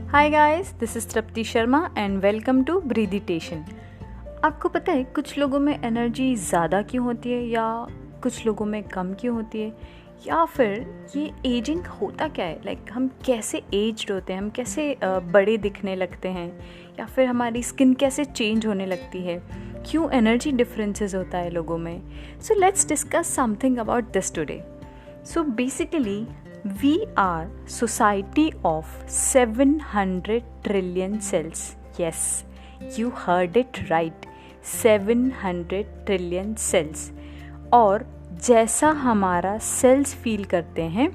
Hi guys, this is Tripti Sharma and welcome to Breathitation. आपको पता है कुछ लोगों में एनर्जी ज़्यादा क्यों होती है या कुछ लोगों में कम क्यों होती है, या फिर ये एजिंग होता क्या है, हम कैसे एज्ड होते हैं, हम कैसे बड़े दिखने लगते हैं, या फिर हमारी स्किन कैसे चेंज होने लगती है, क्यों एनर्जी डिफरेंसेस होता है लोगों में। So let's discuss something about this today. So basically we are society of 700 trillion cells. Yes, you heard it right, 700 trillion cells. और जैसा हमारा सेल्स फील करते हैं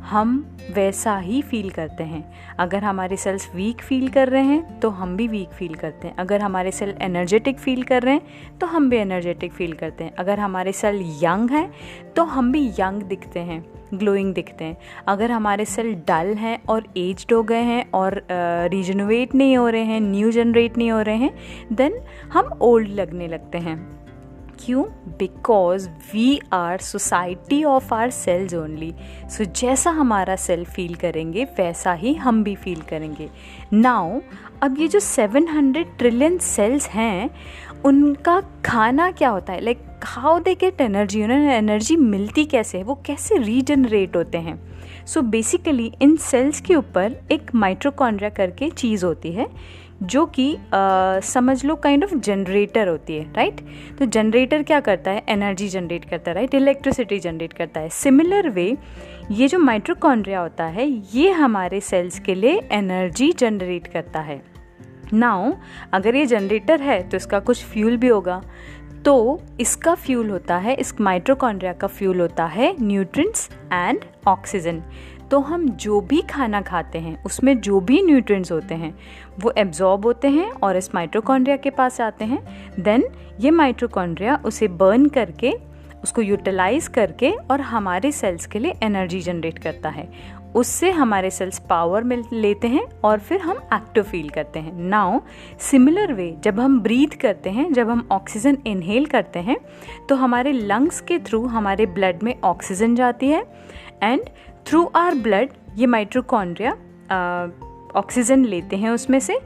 हम वैसा ही फील करते हैं। अगर हमारे सेल्स वीक फील कर रहे हैं तो हम भी वीक फील करते हैं। अगर हमारे सेल एनर्जेटिक फील कर रहे हैं तो हम भी एनर्जेटिक फील करते हैं। अगर हमारे सेल यंग हैं तो हम भी यंग दिखते हैं, ग्लोइंग दिखते हैं। अगर हमारे सेल डल हैं और एज्ड हो गए हैं और रीजनरेट नहीं हो रहे हैं, न्यू जनरेट नहीं हो रहे हैं, देन हम ओल्ड लगने लगते हैं। क्यों? Because we are society of our cells only. So जैसा हमारा सेल फील करेंगे वैसा ही हम भी फील करेंगे। नाउ अब ये जो 700 ट्रिलियन सेल्स हैं उनका खाना क्या होता है, हाउ दे गेट एनर्जी, उन्हें एनर्जी मिलती कैसे है, वो कैसे रीजनरेट होते हैं। सो बेसिकली इन सेल्स के ऊपर एक माइटोकॉन्ड्रिया करके चीज़ होती है जो कि समझ लो काइंड ऑफ जनरेटर होती है, राइट। तो जनरेटर क्या करता है, एनर्जी जनरेट करता है, राइट, इलेक्ट्रिसिटी जनरेट करता है। सिमिलर वे ये जो माइटोकॉन्ड्रिया होता है ये हमारे सेल्स के लिए एनर्जी जनरेट करता है। नाउ अगर ये जनरेटर है तो इसका कुछ फ्यूल भी होगा, तो इसका फ्यूल होता है, इस माइटोकॉन्ड्रिया का फ्यूल होता है न्यूट्रिएंट्स एंड ऑक्सीजन। तो हम जो भी खाना खाते हैं उसमें जो भी न्यूट्रिएंट्स होते हैं वो एब्जॉर्ब होते हैं और इस माइटोकॉन्ड्रिया के पास आते हैं। देन ये माइटोकॉन्ड्रिया उसे बर्न करके, उसको यूटिलाइज करके और हमारे सेल्स के लिए एनर्जी जनरेट करता है। उससे हमारे सेल्स पावर मिल लेते हैं और फिर हम एक्टिव फील करते हैं। नाउ सिमिलर वे जब हम ब्रीथ करते हैं, जब हम ऑक्सीजन इनहेल करते हैं तो हमारे लंग्स के थ्रू हमारे ब्लड में ऑक्सीजन जाती है एंड थ्रू आवर ब्लड ये माइटोकॉन्ड्रिया ऑक्सीजन लेते हैं उसमें से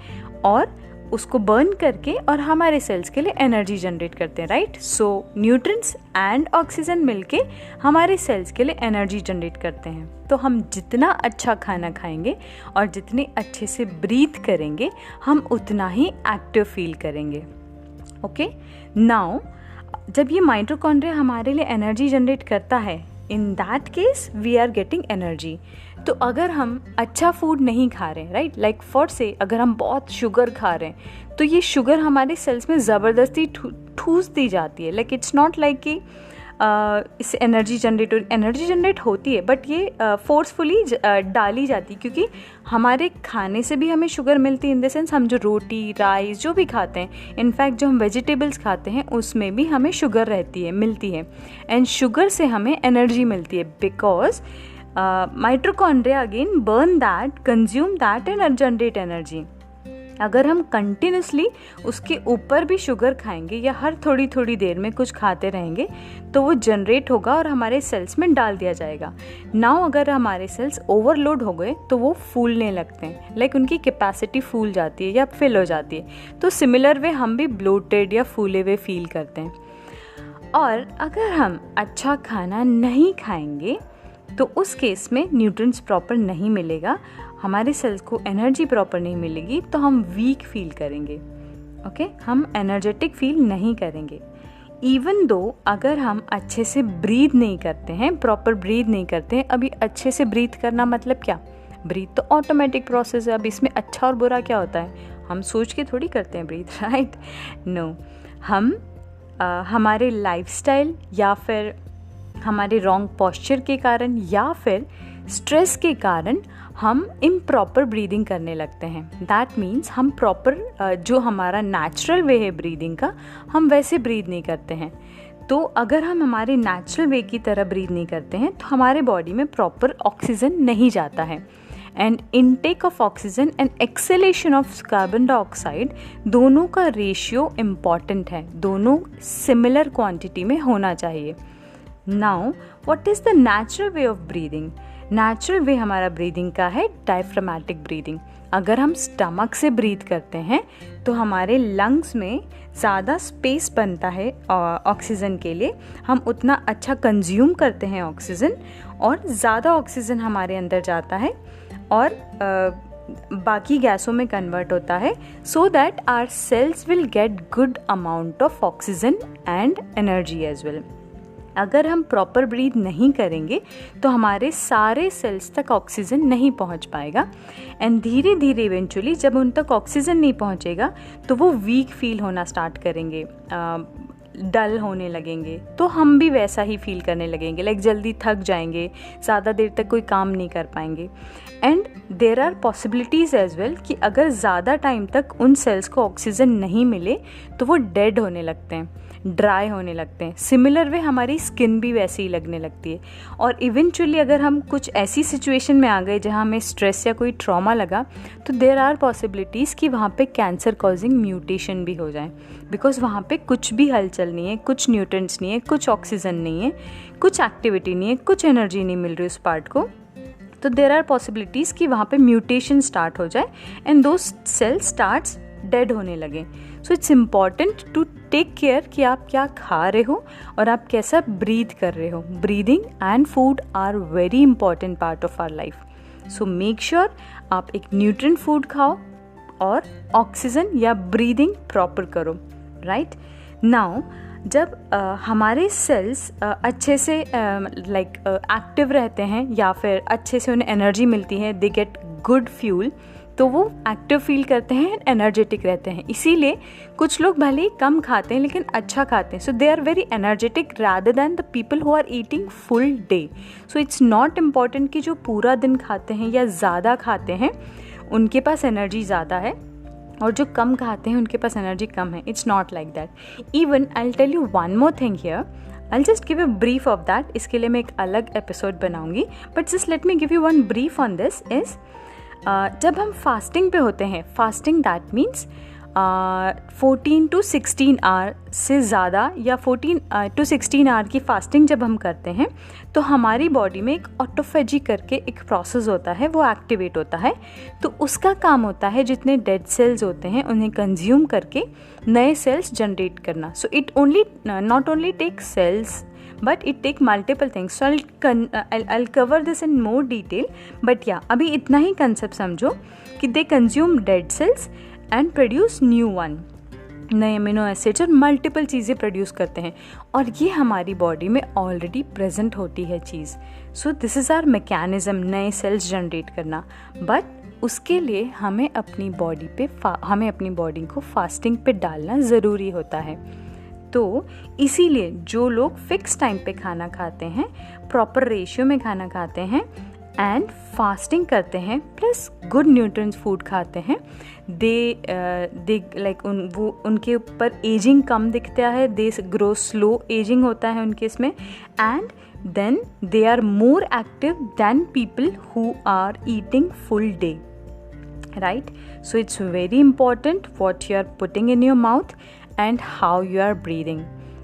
और उसको बर्न करके और हमारे सेल्स के लिए एनर्जी जनरेट करते हैं, right. So nutrients and oxygen मिलके हमारे सेल्स के लिए एनर्जी जनरेट करते हैं। तो हम जितना अच्छा खाना खाएंगे और जितने अच्छे से ब्रीथ करेंगे हम उतना ही एक्टिव फील करेंगे। ओके, नाउ जब ये माइटोकॉन्ड्रिया हमारे लिए एनर्जी जनरेट करता है, in that case we are getting energy. तो अगर हम अच्छा फूड नहीं खा रहे हैं, राइट, फॉर से अगर हम बहुत शुगर खा रहे हैं तो ये शुगर हमारे सेल्स में ज़बरदस्ती ठूस दी जाती है। इट्स नॉट लाइक कि इससे एनर्जी जनरेट होती है, बट ये फोर्सफुली डाली जाती है, क्योंकि हमारे खाने से भी हमें शुगर मिलती है। इन द सेंस हम जो रोटी, राइस जो भी खाते हैं, इनफैक्ट जो हम वेजिटेबल्स खाते हैं उसमें भी हमें शुगर मिलती है एंड शुगर से हमें एनर्जी मिलती है because mitochondria again burn that, consume that and generate energy. अगर हम कंटिन्यूसली उसके ऊपर भी शुगर खाएंगे या हर थोड़ी थोड़ी देर में कुछ खाते रहेंगे तो वो जनरेट होगा और हमारे सेल्स में डाल दिया जाएगा। नाउ अगर हमारे सेल्स ओवरलोड हो गए तो वो फूलने लगते हैं, उनकी कैपेसिटी फूल जाती है या फिल हो जाती है। तो सिमिलर वे हम भी ब्लोटेड या फूले हुए फील करते हैं। और अगर हम अच्छा खाना नहीं खाएंगे तो उस केस में न्यूट्रिएंट्स प्रॉपर नहीं मिलेगा, हमारे सेल्स को एनर्जी प्रॉपर नहीं मिलेगी, तो हम वीक फील करेंगे। ओके, हम एनर्जेटिक फील नहीं करेंगे। इवन दो अगर हम अच्छे से ब्रीथ नहीं करते हैं, प्रॉपर ब्रीथ नहीं करते हैं। अभी अच्छे से ब्रीथ करना मतलब क्या? ब्रीथ तो ऑटोमेटिक प्रोसेस है। अब इसमें अच्छा और बुरा क्या होता है? हम सोच के थोड़ी करते हैं ब्रीथ, राइट? नो, हम हमारे लाइफस्टाइल या फिर हमारे रॉन्ग पोस्चर के कारण या फिर स्ट्रेस के कारण हम इम्प्रॉपर ब्रीदिंग करने लगते हैं। दैट मीन्स हम प्रॉपर जो हमारा नेचुरल वे है ब्रीदिंग का, हम वैसे ब्रीद नहीं करते हैं। तो अगर हम हमारे नेचुरल वे की तरह ब्रीद नहीं करते हैं तो हमारे बॉडी में प्रॉपर ऑक्सीजन नहीं जाता है and intake of oxygen and acceleration of carbon dioxide दोनों का रेशियो इम्पॉर्टेंट है, दोनों सिमिलर क्वांटिटी में होना चाहिए। Now, what is the natural way of breathing? Natural way हमारा ब्रीदिंग का है डायफ्रामेटिक ब्रीदिंग। अगर हम स्टमक से ब्रीथ करते हैं तो हमारे लंग्स में ज़्यादा स्पेस बनता है ऑक्सीजन के लिए, हम उतना अच्छा कंज्यूम करते हैं ऑक्सीजन और ज़्यादा ऑक्सीजन हमारे अंदर जाता है और बाकी गैसों में कन्वर्ट होता है, so that our cells will get good amount of oxygen and energy as well. अगर हम प्रॉपर ब्रीथ नहीं करेंगे तो हमारे सारे सेल्स तक ऑक्सीजन नहीं पहुंच पाएगा एंड धीरे धीरे इवेंचुअली जब उन तक ऑक्सीजन नहीं पहुंचेगा तो वो वीक फील होना स्टार्ट करेंगे, डल होने लगेंगे। तो हम भी वैसा ही फील करने लगेंगे, लाइक जल्दी थक जाएंगे, ज़्यादा देर तक कोई काम नहीं कर पाएंगे। And there are possibilities as well कि अगर ज़्यादा टाइम तक उन सेल्स को ऑक्सीजन नहीं मिले तो वो डेड होने लगते हैं, ड्राई होने लगते हैं। सिमिलर वे हमारी स्किन भी वैसे ही लगने लगती है और इवेंचुअली अगर हम कुछ ऐसी सिचुएशन में आ गए जहाँ हमें स्ट्रेस या कोई ट्रॉमा लगा तो देयर आर पॉसिबिलिटीज़ कि वहाँ पे कैंसर कॉजिंग म्यूटेशन भी हो जाए, बिकॉज वहाँ पे कुछ भी हलचल नहीं है, कुछ न्यूट्रिएंट्स नहीं है, कुछ ऑक्सीजन नहीं है, कुछ एक्टिविटी नहीं है, कुछ एनर्जी नहीं मिल रही उस पार्ट को। तो देयर आर पॉसिबिलिटीज़ कि वहाँ पे म्यूटेशन स्टार्ट हो जाए एंड दो सेल्स स्टार्ट्स डेड होने लगे। So it's important to take care कि आप क्या खा रहे हो और आप कैसा ब्रीथ कर रहे हो। Breathing and food are very important part of our life. So make sure आप एक न्यूट्रिएंट फूड खाओ और ऑक्सीजन या ब्रीदिंग प्रॉपर करो, राइट। नाउ जब हमारे सेल्स अच्छे से एक्टिव रहते हैं या फिर अच्छे से उन्हें एनर्जी मिलती है, दे गेट गुड फ्यूल, तो वो एक्टिव फील करते हैं, एनर्जेटिक रहते हैं। इसीलिए कुछ लोग भले ही कम खाते हैं लेकिन अच्छा खाते हैं, so they are very energetic rather than the people who are eating full day. So it's not important कि जो पूरा दिन खाते हैं या ज़्यादा खाते हैं उनके पास एनर्जी ज़्यादा है और जो कम खाते हैं उनके पास एनर्जी कम है। It's not like that. Even I will tell you one more thing here, I just give a brief of that. इसके लिए मैं एक अलग एपिसोड बनाऊंगी, but just let me give you one brief on this is जब हम fasting पे होते हैं, fasting that means 14 to 16 hour से ज़्यादा या 14 to 16 आवर की फास्टिंग जब हम करते हैं तो हमारी बॉडी में एक ऑटोफेजी करके एक प्रोसेस होता है, वो एक्टिवेट होता है। तो उसका काम होता है जितने डेड सेल्स होते हैं उन्हें कंज्यूम करके नए सेल्स जनरेट करना। So it not only take cells but it take multiple things. So I'll cover this in more detail, but yeah, अभी इतना ही कंसेप्ट समझो कि they consume dead cells and produce new one, नए amino acids और multiple चीज़ें produce करते हैं और ये हमारी बॉडी में ऑलरेडी प्रेजेंट होती है चीज़। So this is our mechanism, नए सेल्स जनरेट करना। बट उसके लिए हमें अपनी बॉडी को फास्टिंग पे डालना ज़रूरी होता है। तो इसीलिए जो लोग फिक्स टाइम पे खाना खाते हैं, प्रॉपर रेशियो में खाना खाते हैं एंड फास्टिंग करते हैं प्लस गुड न्यूट्रिएंट्स फूड खाते हैं, दे लाइक उनके ऊपर एजिंग कम दिखता है, दे ग्रो स्लो एजिंग होता है उनके इसमें, and then they are more active than people who are eating full day, right? So it's very important what you are putting in your mouth and how you are breathing.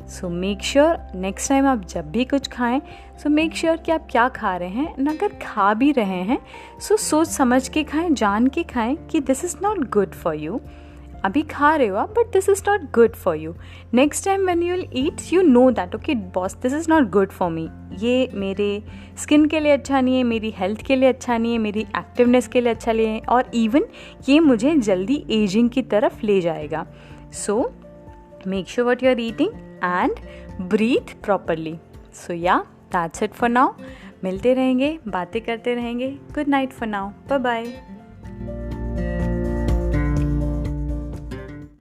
So make sure next time आप जब भी कुछ खाएं, so make sure कि आप क्या खा रहे हैं, और अगर खा भी रहे हैं so सोच समझ के खाएं, जान के खाएं कि this is not good for you. अभी खा रहे हो आप but this is not good for you. Next time when you will eat you know that okay boss this is not good for me. ये मेरे स्किन के लिए अच्छा नहीं है, मेरी हेल्थ के लिए अच्छा नहीं है, मेरी एक्टिवनेस के लिए अच्छा नहीं है, और इवन ये मुझे जल्दी एजिंग की तरफ ले जाएगा. So make sure what you are eating and breathe properly. So yeah, that's it for now. मिलते रहेंगे, बातें करते रहेंगे. Good night for now. Bye bye.